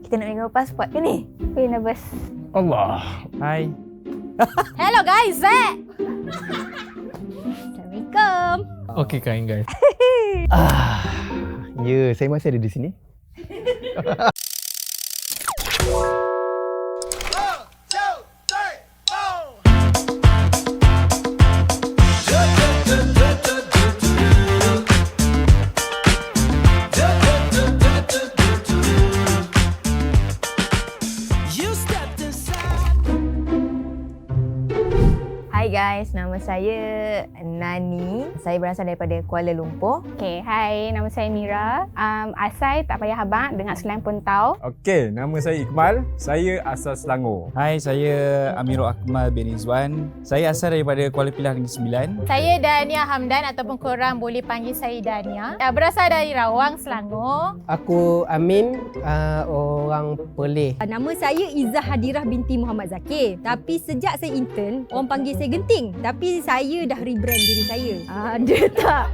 Kita nak pegang pasport ke ni? Nervous. Allah. Hai. Hello guys, Assalamualaikum. Okay kain guys. Ya, saya masih ada di sini. Hai guys, nama saya Nani. Saya berasal daripada Kuala Lumpur. Okay, hai, nama saya Mira. Asal tak payah abang, dengar slang pun tahu. Okey, nama saya Iqbal. Saya asal Selangor. Hai, saya Amirul Akmal bin Rizwan. Saya asal daripada Kuala Pilah Negeri Sembilan. Saya Dania Hamdan ataupun korang boleh panggil saya Dania. Berasal dari Rawang, Selangor. Aku Amin, orang Perlis. Nama saya Izzah Hadirah binti Muhammad Zakir. Tapi sejak saya intern, orang panggil saya Genting. Tapi saya dah rebrand diri saya. Ada tak?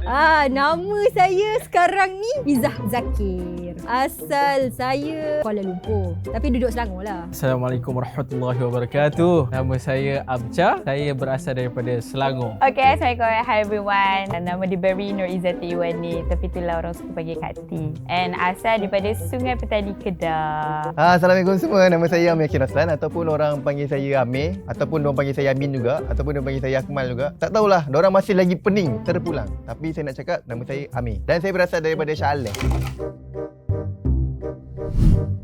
Nama saya sekarang ni Izzah Zakir. Asal saya Kuala Lumpur. Tapi duduk Selangor lah. Assalamualaikum warahmatullahi wabarakatuh. Nama saya Abca. Saya berasal daripada Selangor. Okay, Assalamualaikum. Hi everyone. Nama dia Berry Nur Izzati Iwani. Tapi itulah orang suka panggil Kak T. And asal daripada Sungai Petani, Kedah. Assalamualaikum semua. Nama saya Amir Kiraslan ataupun orang panggil saya Amir ataupun orang panggil saya Amin juga ataupun orang panggil saya Akmal juga. Tak tahulah, diorang masih lagi pening terpulang. Tapi saya nak cakap nama saya Amir dan saya berasal daripada Shah Alam.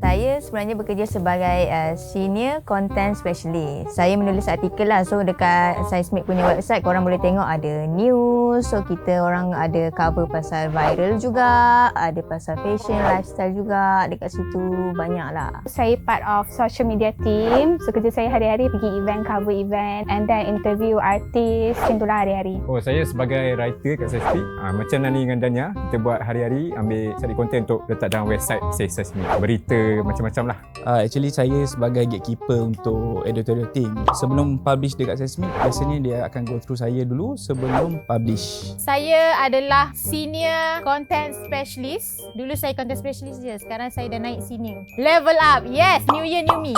Saya sebenarnya bekerja sebagai senior content specialist. Saya menulis artikel lah. So dekat Seismic punya website korang boleh tengok ada news. So kita orang ada cover pasal viral juga, ada pasal fashion, lifestyle juga. Dekat situ banyak lah. Saya part of social media team. So kerja saya hari-hari pergi event, cover event and then interview artis. Macam itulah hari-hari. Oh, saya sebagai writer kat Seismic. Macam Nani dengan Dania, kita buat hari-hari ambil cari konten untuk letak dalam website Seismic. Berita macam-macam lah. Actually saya sebagai gatekeeper untuk editorial team. Sebelum publish dekat Seismic, biasanya dia akan go through saya dulu sebelum publish. Saya adalah senior content specialist. Dulu saya content specialist je. Sekarang saya dah naik senior. Level up. Yes, new year new me.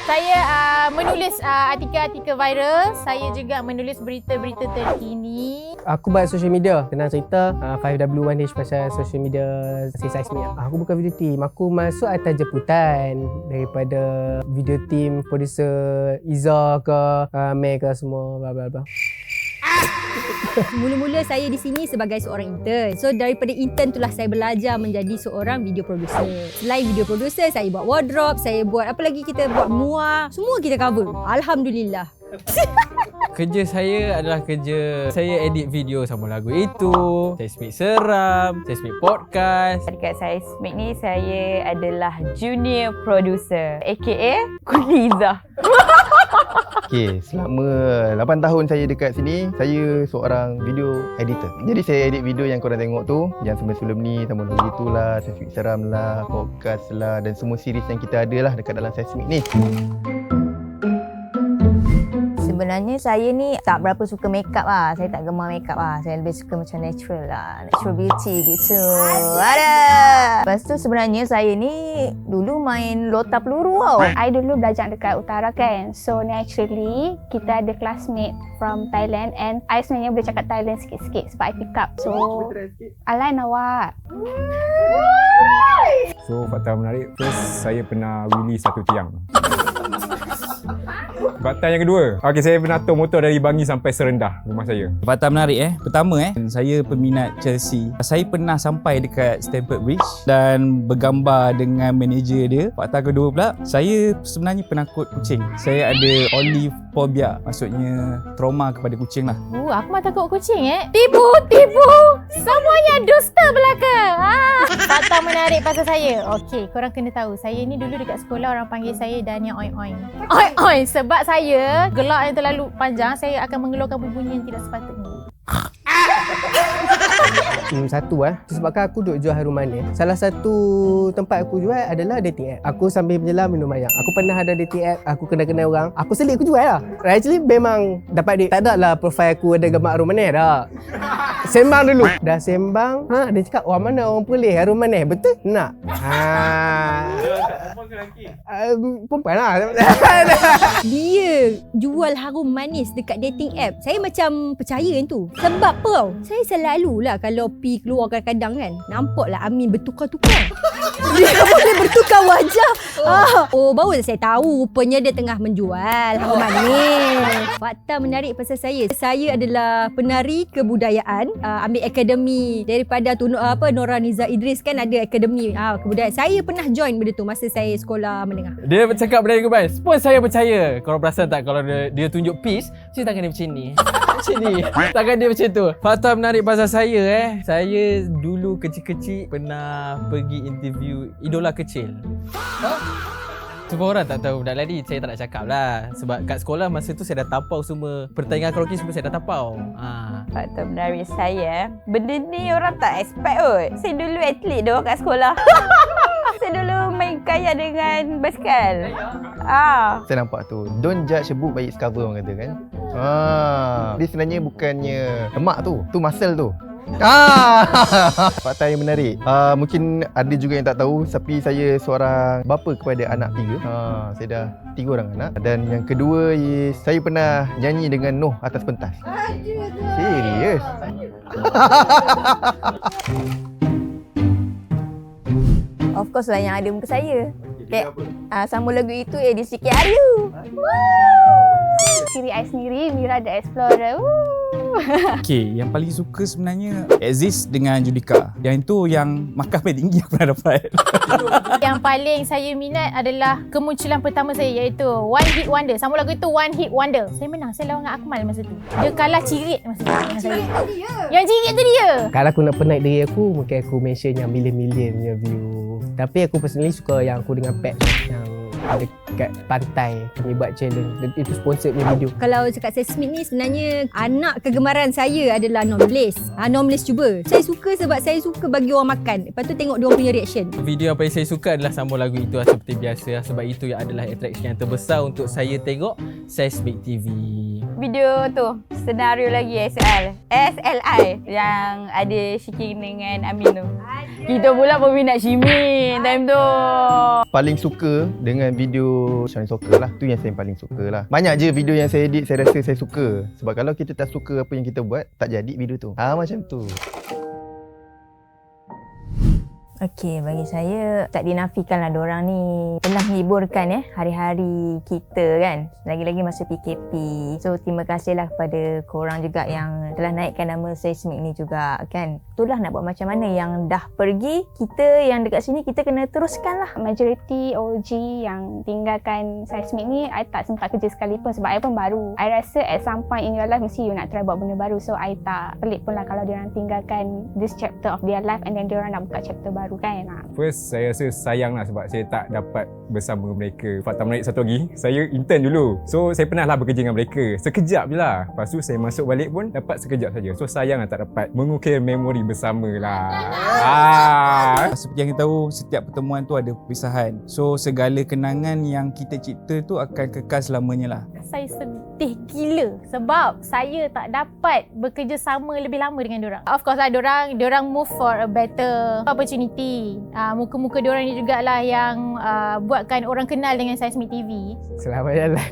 Saya menulis artikel-artikel viral. Saya juga menulis berita-berita terkini. Aku buat social media. Senang cerita, 5W1H pasal social media Seismic. Aku bukan video team. Aku masuk atas jemputan daripada video team, producer Izzah ke, Mei ke semua, bla bla bla. Mula-mula saya di sini sebagai seorang intern. So daripada intern itulah saya belajar menjadi seorang video producer. Selain video producer, saya buat wardrobe, saya buat apa lagi, kita buat muar. Semua kita cover. Alhamdulillah. Kerja saya adalah kerja saya edit video sama lagu itu, Seismic Seram, Seismic Podcast. Dekat Seismic ni saya adalah junior producer aka Kundi Izzah. Okey, selama 8 tahun saya dekat sini, saya seorang video editor. Jadi saya edit video yang korang tengok tu, yang sebelum-sebelum ni, sama lagu itulah, Seismic Seram lah, podcast lah dan semua series yang kita ada lah dekat dalam Seismic ni. Sebenarnya saya ni tak berapa suka makeup lah. Saya tak gemar makeup lah. Saya lebih suka macam natural lah. Natural beauty gitu. Ada. Lepas tu sebenarnya saya ni dulu main lota peluru tau. I dulu belajar dekat Utara kan. So naturally kita ada classmate from Thailand and I sebenarnya boleh cakap Thailand sikit-sikit sebab I pick up. So alai nawak. So, fakta menarik. First, saya pernah wheelie satu tiang. Fakta yang kedua. Okey, saya pernah tow motor dari Bangi sampai Serendah rumah saya. Fakta menarik Pertama saya peminat Chelsea. Saya pernah sampai dekat Stamford Bridge dan bergambar dengan manager dia. Fakta kedua pula, saya sebenarnya penakut kucing. Saya ada oliphobia, maksudnya trauma kepada kucing lah. Aku mah takut kucing Tipu. Semuanya dusta belaka. Fakta menarik pasal saya. Okey, korang kena tahu. Saya ni dulu dekat sekolah orang panggil saya Dania Oin Oin. Oin Oin sebab saya gelak yang terlalu panjang, saya akan mengeluarkan bunyi yang tidak sepatutnya. Satu disebabkan aku duk jual harum manis. Salah satu tempat aku jual adalah dating app. Aku sambil menyelam minum air. Aku pernah ada dating app, aku kenal-kenal orang. Aku selit, aku jual lah. Actually memang dapat duit. Tak ada lah profil aku ada gambar harum manis dah. Sembang dulu. Dah sembang, dia cakap, wah mana orang boleh harum manis? Betul? Nak? Perempuan lah. Dia jual harum manis dekat dating app. Saya macam percaya yang tu. Sebab apa tau? Saya selalulah kalau pi keluar kadang-kadang kan, nampaklah Amin bertukar-tukar. Dia boleh bertukar wajah. Oh, baru saya tahu rupanya dia tengah menjual harum manis. Fakta menarik pasal saya adalah penari kebudayaan, ambil akademi daripada Nora Niza Idris kan ada akademi kebudayaan. Saya pernah join benda tu masa saya sekolah menengah. Dia bercakap benda ni guys. Pun saya percaya. Korang perasan tak kalau dia tunjuk peace, mesti tangan dia macam ni. Macam ni. Tangan dia macam tu. Fakta menarik pasal saya saya dulu kecil-kecil pernah pergi interview idola kecil. Semua orang tak tahu budak lari. Saya tak nak cakap lah. Sebab kat sekolah masa tu saya dah tapau semua. Pertandingan karaoke semua saya dah tapau. Fakta menarik saya, benda ni orang tak expect kot. Saya dulu atlet doang kat sekolah. Saya dulu main kayak dengan basikal. Saya nampak tu. Don't judge a book by its cover orang kata kan. Dia sebenarnya bukannya lemak tu. Tu muscle tu. Fakta yang menarik. Mungkin ada juga yang tak tahu, tapi saya seorang bapa kepada anak 3. Saya dah 3 orang anak. Dan yang kedua is saya pernah nyanyi dengan Noh atas pentas. Serius. Of course lah yang ada muka saya. Sambung lagu itu edisi KRU. Ciri I sendiri, Mira the Explorer. Okay, yang paling suka sebenarnya Exist dengan Judika. Yang itu yang markah paling tinggi aku pernah dapat. Yang paling saya minat adalah kemunculan pertama saya iaitu One Hit Wonder. Sambung lagu itu One Hit Wonder. Saya menang, saya lawan dengan Akmal masa tu. Dia kalah Cirit masa tu dengan saya. Yang Cirit tu dia. Kalau aku nak penat diri aku, mungkin aku mention yang million-million punya view. Tapi aku personally suka yang aku dengan Pat yang dekat pantai kami buat challenge. Itu sponsor punya video. Kalau cakap Sesame ni sebenarnya anak kegemaran saya adalah Nomless. Nomless cuba. Saya suka sebab saya suka bagi orang makan. Lepas tu tengok dia orang punya reaction. Video yang paling saya suka adalah sambung lagu itu seperti biasa. Sebab itu yang adalah attraction yang terbesar untuk saya tengok Seismic TV. Video tu, senario lagi SLI yang ada Shikin dengan Amin tu. Kita pula peminat Shimin time tu. Paling suka dengan video Shine Soccer lah. Tu yang saya paling suka lah. Banyak je video yang saya edit saya rasa saya suka. Sebab kalau kita tak suka apa yang kita buat, tak jadi video tu. Macam tu. Okey, bagi saya tak dinafikanlah diorang ni telah menghiburkan hari-hari kita kan. Lagi-lagi masa PKP. So terima kasihlah kepada korang juga yang telah naikkan nama Seismic ni juga kan. Itulah nak buat macam mana yang dah pergi, kita yang dekat sini kita kena teruskan lah. Majoriti OG yang tinggalkan Seismic ni, I tak sempat kerja sekalipun sebab I pun baru. I rasa at some point in your life mesti you nak try buat benda baru. So I tak pelik pun lah kalau diorang tinggalkan this chapter of their life and then diorang nak buka chapter baru kan. First, saya rasa sayang lah sebab saya tak dapat bersama mereka. Fakta menarik satu lagi, saya intern dulu. So, saya pernah lah bekerja dengan mereka. Sekejap je lah. Lepas tu, saya masuk balik pun dapat sekejap saja. So, sayang lah tak dapat mengukir memori bersama lah. Seperti yang kita tahu, setiap pertemuan tu ada perpisahan. So, segala kenangan yang kita cipta tu akan kekal selamanya lah. Saya sedih gila sebab saya tak dapat bekerja sama lebih lama dengan diorang. Of course lah, diorang move for a better opportunity. Muka-muka diorang ni jugalah yang buatkan orang kenal dengan Seismic TV. Selamat jalan.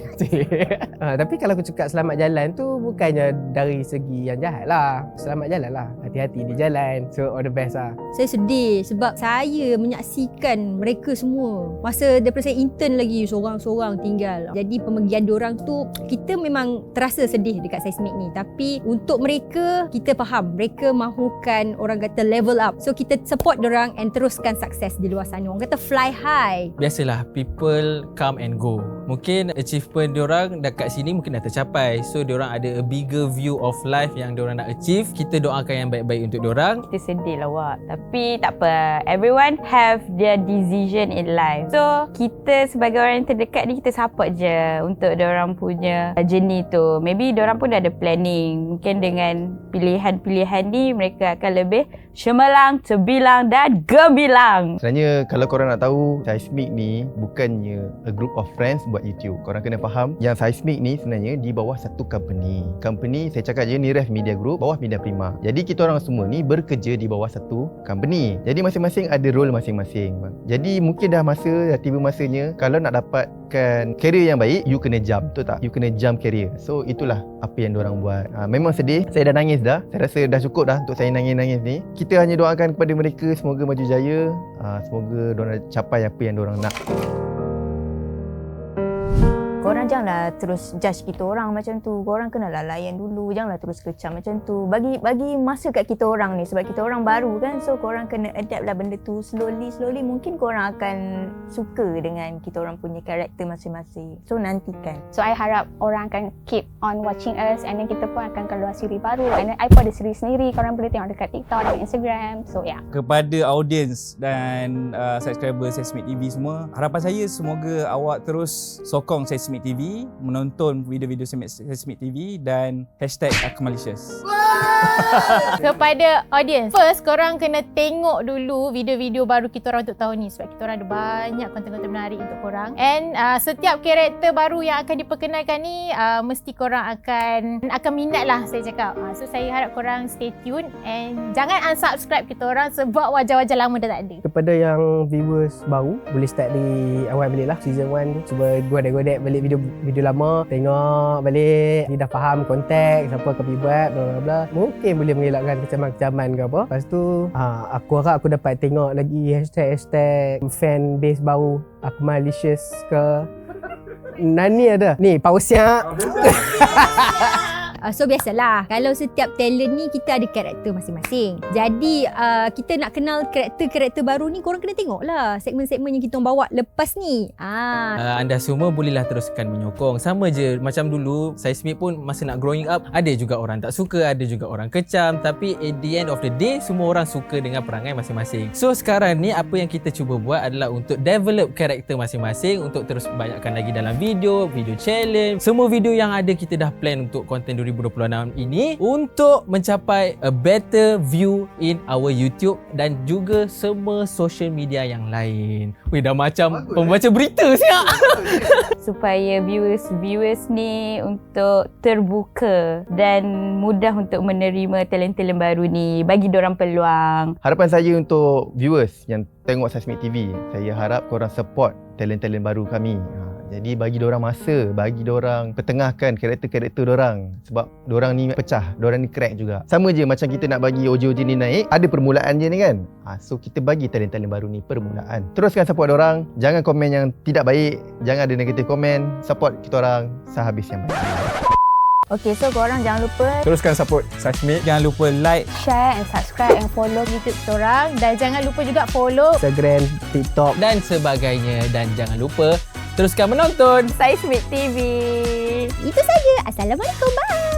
Tapi kalau aku cakap selamat jalan tu bukannya dari segi yang jahat lah. Selamat jalan lah. Hati-hati di jalan. So all the best lah. Saya sedih sebab saya menyaksikan mereka semua. Masa daripada saya intern lagi, seorang-seorang tinggal. Jadi pemergian diorang tu, kita memang terasa sedih dekat Seismic ni. Tapi untuk mereka, kita faham. Mereka mahukan orang kata level up. So kita support diorang and teruskan sukses di luar sana. Orang kata fly high. Biasalah, people come and go. Mungkin achievement diorang dekat sini mungkin dah tercapai. So diorang ada a bigger view of life yang diorang nak achieve. Kita doakan yang baik-baik untuk diorang. Kita sedih lah Wak. Tapi tak apa. Everyone have their decision in life. So kita sebagai orang yang terdekat ni, kita support je untuk diorang punya journey tu. Maybe diorang pun dah ada planning. Mungkin dengan pilihan-pilihan ni mereka akan lebih cemerlang, terbilang dan gemilang. Sebenarnya kalau korang nak tahu, Seismic ni bukannya a group of friends buat YouTube. Korang kena faham yang Seismic ni sebenarnya di bawah satu company. Company saya cakap je ni Ref Media Group, bawah Media Prima. Jadi kita orang semua ni bekerja di bawah satu company. Jadi masing-masing ada role masing-masing. Jadi mungkin dah tiba masanya kalau nak dapatkan career yang baik, you kena jump, betul tak? You kena jump career. So itulah apa yang diorang buat. Memang sedih, saya dah nangis dah. Saya rasa dah cukup dah untuk saya nangis-nangis ni. Kita hanya doakan kepada mereka semoga maju jaya. Semoga diorang capai apa yang diorang nak. Korang janganlah terus judge kita orang macam tu. Korang kenalah layan dulu. Janganlah terus kecam macam tu. Bagi masa kat kita orang ni. Sebab kita orang baru kan. So korang kena adapt lah benda tu. Slowly mungkin korang akan suka dengan kita orang punya karakter masing-masing. So nantikan. So I harap orang akan keep on watching us, and then kita pun akan keluar siri baru, and then I pun ada siri sendiri. Korang boleh tengok dekat TikTok dan Instagram. So yeah. Kepada audience dan subscriber Seismic TV semua, harapan saya semoga awak terus sokong Seismic TV, menonton video-video Seismic TV dan #AkuMalicious. Kepada audience, first korang kena tengok dulu video-video baru kita orang untuk tahun ni, sebab kita orang ada banyak konten-konten menarik untuk korang. And setiap karakter baru yang akan diperkenalkan ni mesti korang akan minat lah, saya cakap. So saya harap korang stay tune and jangan unsubscribe kita orang sebab wajah-wajah lama dah tak ada. Kepada yang viewers baru, boleh start dari awal balik lah. Season 1 tu cuba godek-godek balik video lama, tengok balik, ni dah faham konteks apa kau pergi buat, bla bla bla. Mungkin boleh mengelakkan kecaman-kecaman ke apa. Lepas tu aku harap aku dapat tengok lagi hashtag fan base baru AkuMalicious ke. Nani ada ni power siap. So biasalah, kalau setiap talent ni kita ada karakter masing-masing. Jadi kita nak kenal karakter-karakter baru ni, korang kena tengok lah segmen-segmen yang kita bawa lepas ni. Anda semua bolehlah teruskan menyokong. Sama je macam dulu Seismic pun masa nak growing up, ada juga orang tak suka, ada juga orang kecam, tapi at the end of the day semua orang suka dengan perangai masing-masing. So sekarang ni apa yang kita cuba buat adalah untuk develop karakter masing-masing, untuk terus banyakkan lagi dalam video challenge. Semua video yang ada kita dah plan untuk konten 2026 ini untuk mencapai a better view in our YouTube dan juga semua social media yang lain. Weh, dah macam pembaca berita siap. Supaya viewers ni untuk terbuka dan mudah untuk menerima talent-talent baru ni, bagi diorang peluang. Harapan saya untuk viewers yang tengok Seismic TV, saya harap korang support talent-talent baru kami. Jadi bagi diorang masa, bagi diorang pertengahkan karakter-karakter diorang, sebab diorang ni pecah, diorang ni crack juga. Sama je macam kita nak bagi OJ ni naik, ada permulaan je ni kan. So kita bagi talent-talent baru ni permulaan. Teruskan support diorang, jangan komen yang tidak baik, jangan ada negatif komen, support kita orang sehabis yang baik. Okay, so korang jangan lupa Teruskan support Seismic. Jangan lupa like, Share and subscribe and follow YouTube kita orang, dan jangan lupa juga follow Instagram, TikTok dan sebagainya, dan jangan lupa teruskan menonton Seismic TV. Itu saja. Assalamualaikum. Bye.